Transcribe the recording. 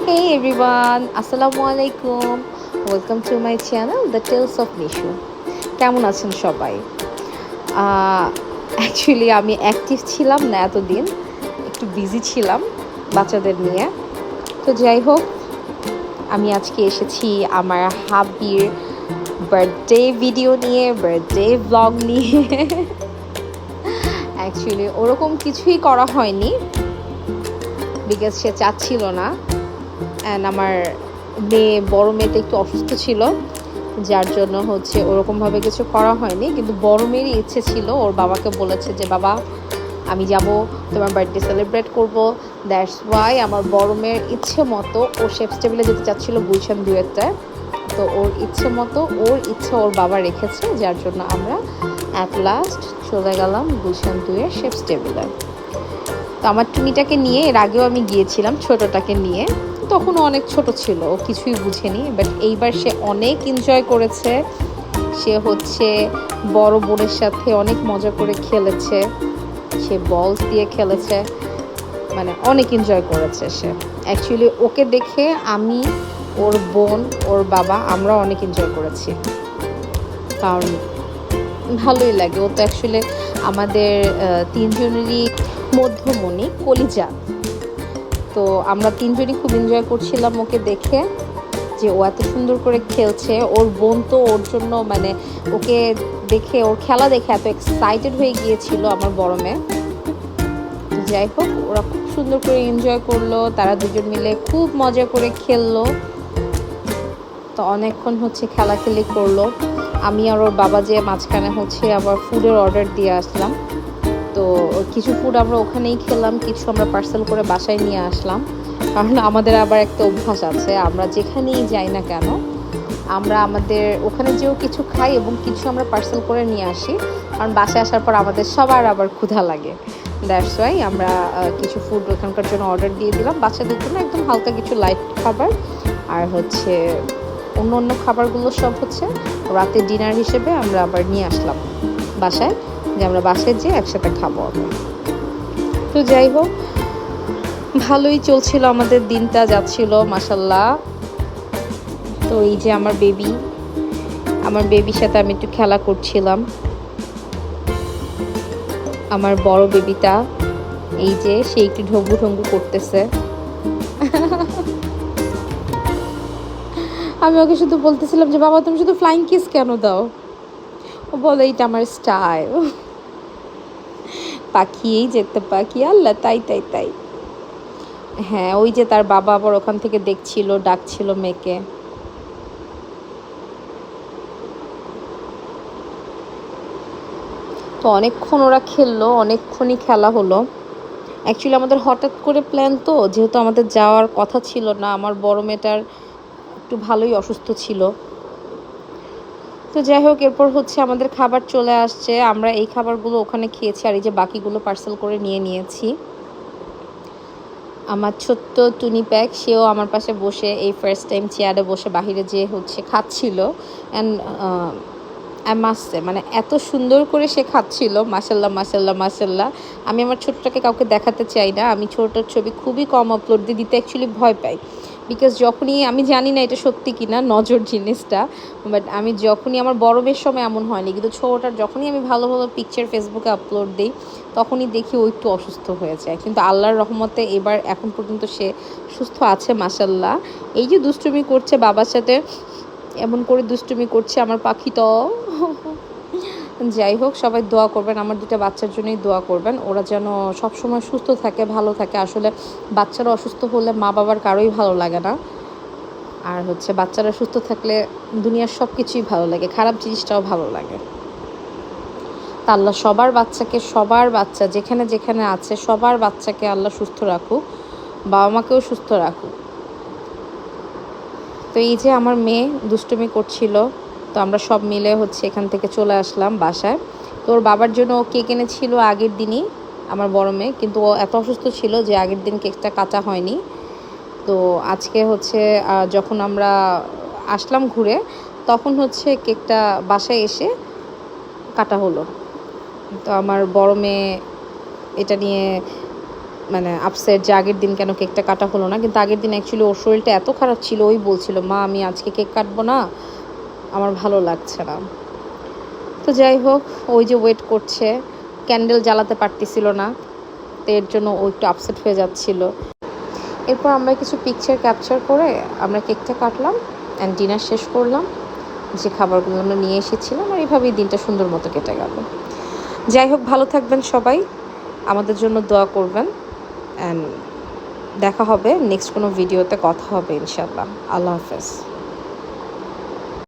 Hey everyone, Assalamu alaikum. Welcome to my channel, The Tales of Nishu. কেমন আছেন সবাই? Actually আমি active ছিলাম না এতদিন, একটু বিজি ছিলাম বাচ্চাদের নিয়ে। তো যাই হোক, আমি আজকে এসেছি আমার হাবির বার্থডে ভিডিও নিয়ে, বার্থডে ব্লগ নিয়ে। অ্যাকচুয়ালি ওরকম কিছুই করা হয়নি, বিকজ সে চাচ্ছিল না। অ্যান্ড আমার বড় মেয়েটা একটু অসুস্থ ছিল, যার জন্য হচ্ছে ওরকমভাবে কিছু করা হয়নি। কিন্তু বড় মেয়েরই ইচ্ছে ছিল, ওর বাবাকে বলেছে যে বাবা আমি যাব, তোমার বার্থডে সেলিব্রেট করব। দ্যাটস ওয়াই আমার বড় মেয়ের ইচ্ছে মতো ও শেফস টেবিলে যেতে চাচ্ছিল গুলশান দুয়েতে। তো ওর ইচ্ছে মতো ওর বাবা রেখেছে, যার জন্য আমরা অ্যাট লাস্ট চলে গেলাম গুলশান দুয়ের শেফস টেবিলে। তো আমার টুনিটাকে নিয়ে এর আগেও আমি গিয়েছিলাম ছোটোটাকে নিয়ে, তখনও অনেক ছোট ছিল, ও কিছুই বুঝেনি। বাট এইবার সে অনেক এনজয় করেছে। সে হচ্ছে বড় বোনের সাথে অনেক মজা করে খেলেছে, সে বলস দিয়ে খেলেছে, মানে অনেক এনজয় করেছে সে। অ্যাকচুয়ালি ওকে দেখে আমি, ওর বোন, ওর বাবা, আমরা অনেক এনজয় করেছি, কারণ ভালোই লাগে। ও তো অ্যাকচুয়ালি আমাদের তিনজনেরই মধ্যমণি, কলিজা। তো আমরা তিনজনই খুব এনজয় করছিলাম ওকে দেখে, যে ও এত সুন্দর করে খেলছে। ওর বোন তো ওর জন্য মানে ওকে দেখে, ওর খেলা দেখে এত এক্সাইটেড হয়ে গিয়েছিল আমার বড় মেয়ে। যাই হোক, ওরা খুব সুন্দর করে এনজয় করলো, তারা দুজন মিলে খুব মজা করে খেললো। তো অনেকক্ষণ হচ্ছে খেলাখেলি করলো। আমি আর ওর বাবা যে মাঝখানে হচ্ছে আবার ফুডের অর্ডার দিয়ে আসলাম। তো কিছু ফুড আমরা ওখানেই খেলাম, কিছু আমরা পার্সেল করে বাসায় নিয়ে আসলাম। কারণ আমাদের আবার একটা অভ্যাস আছে, আমরা যেখানেই যাই না কেন আমরা আমাদের ওখানে যেও কিছু খাই এবং কিছু আমরা পার্সেল করে নিয়ে আসি, কারণ বাসায় আসার পর আমাদের সবার আবার ক্ষুধা লাগে। দ্যাটস ওয়াই আমরা কিছু ফুড ওখানকার জন্য অর্ডার দিয়ে দিলাম বাচ্চাদের জন্য, একদম হালকা কিছু লাইট খাবার। আর হচ্ছে অন্য অন্য খাবারগুলো সব হচ্ছে রাতে ডিনার হিসেবে আমরা আবার নিয়ে আসলাম বাসায়, যে আমরা বাসায় যেয়ে একসাথে খাবো আবার। তো যাই হোক, ভালোই চলছিল আমাদের দিনটা, যাচ্ছিল মাশাল্লাহ। তো এই যে আমার বেবির সাথে আমি একটু খেলা করছিলাম। আমার বড় বেবিটা এই যে সে একটু ঢঙ্গু ঢঙ্গু করতেছে। আমি ওকে শুধু বলতেছিলাম যে বাবা তুমি শুধু ফ্লাইং কিস কেন দাও? ও বলে এইটা আমার স্টাইল। পাখিয়েই যেতে পাখি, আল্লাহ তাই তাই তাই। হ্যাঁ, ওই যে তার বাবা আবার ওখান থেকে দেখছিল, ডাকছিল মেয়েকে। তো অনেকক্ষণ ওরা খেললো, অনেকক্ষণই খেলা হলো। অ্যাকচুয়ালি আমাদের হঠাৎ করে প্ল্যান, তো যেহেতু আমাদের যাওয়ার কথা ছিল না, আমার বড় মেয়েটার একটু ভালোই অসুস্থ ছিল। তো যাই হোক, এরপর হচ্ছে আমাদের খাবার চলে আসছে, আমরা এই খাবারগুলো ওখানে খেয়েছি, আর এই যে বাকিগুলো পার্সেল করে নিয়ে নিয়েছি। আমার ছোট্ট টুনি প্যাক, সেও আমার পাশে বসে এই ফার্স্ট টাইম চেয়ারে বসে বাহিরে যেয়ে হচ্ছে খাচ্ছিল। অ্যান্ড মাসে মানে এত সুন্দর করে সে খাচ্ছিল, মাসাল্লাহ মাসাল্লাহ মাসাল্লাহ। আমি আমার ছোটটাকে কাউকে দেখাতে চাই না, আমি ছোটোর ছবি খুবই কম আপলোড দিতে অ্যাকচুয়ালি ভয় পাই। বিকজ যখনই, আমি জানি না এটা সত্যি কি না নজর জিনিসটা, বাট আমি যখনই, আমার বড় বেশ সময় এমন হয়নি, কিন্তু ছোটোটার যখনই আমি ভালো ভালো পিকচার ফেসবুকে আপলোড দিই তখনই দেখি ও একটু অসুস্থ হয়ে যায়। কিন্তু আল্লাহর রহমতে এবার এখন পর্যন্ত সে সুস্থ আছে মাসাল্লাহ। এই যে দুষ্টুমি করছে বাবার সাথে, এমন করে দুষ্টুমি করছে আমার পাখিটা। যাই হোক, সবাই দোয়া করবেন, আমার দুটো বাচ্চার জন্যই দোয়া করবেন, ওরা যেন সবসময় সুস্থ থাকে, ভালো থাকে। আসলে বাচ্চারা অসুস্থ হলে মা বাবার কারোই ভালো লাগে না। আর হচ্ছে বাচ্চারা সুস্থ থাকলে দুনিয়ার সব কিছুই ভালো লাগে, খারাপ জিনিসটাও ভালো লাগে। তা আল্লাহ সবার বাচ্চা যেখানে যেখানে আছে সবার বাচ্চাকে আল্লাহ সুস্থ রাখুক, বাবা মাকেও সুস্থ রাখুক। তো এই যে আমার মেয়ে দুষ্টুমি করছিল, তো আমরা সব মিলে হচ্ছে এখান থেকে চলে আসলাম বাসায়। তো ওর বাবার জন্য ও কেক এনেছিল আগের দিনই, আমার বড় মেয়ে, কিন্তু ও এত অসুস্থ ছিল যে আগের দিন কেকটা কাটা হয়নি। তো আজকে হচ্ছে যখন আমরা আসলাম ঘুরে, তখন হচ্ছে কেকটা বাসায় এসে কাটা হলো। তো আমার বড় মেয়ে এটা নিয়ে মানে আপসেট যে আগের দিন কেন কেকটা কাটা হলো না। কিন্তু আগের দিন অ্যাকচুয়ালি ওর শরীরটা এত খারাপ ছিল, ওই বলছিল মা আমি আজকে কেক কাটবো না, আমার ভালো লাগছে না। তো যাই হোক, ওই যে ওয়েট করছে, ক্যান্ডেল জ্বালাতে পারতেছিল না, তো এর জন্য ও একটু আপসেট হয়ে যাচ্ছিল। এরপর আমরা কিছু পিকচার ক্যাপচার করে আমরা কেকটা কাটলাম অ্যান্ড ডিনার শেষ করলাম। যে খাবারগুলো আমরা নিয়ে এসেছিলাম, আর এইভাবেই দিনটা সুন্দর মতো কেটে গেল। যাই হোক, ভালো থাকবেন সবাই, আমাদের জন্য দোয়া করবেন, অ্যান্ড দেখা হবে নেক্সট কোনো ভিডিওতে, কথা হবে ইনশাআল্লাহ। আল্লাহ হাফেজ।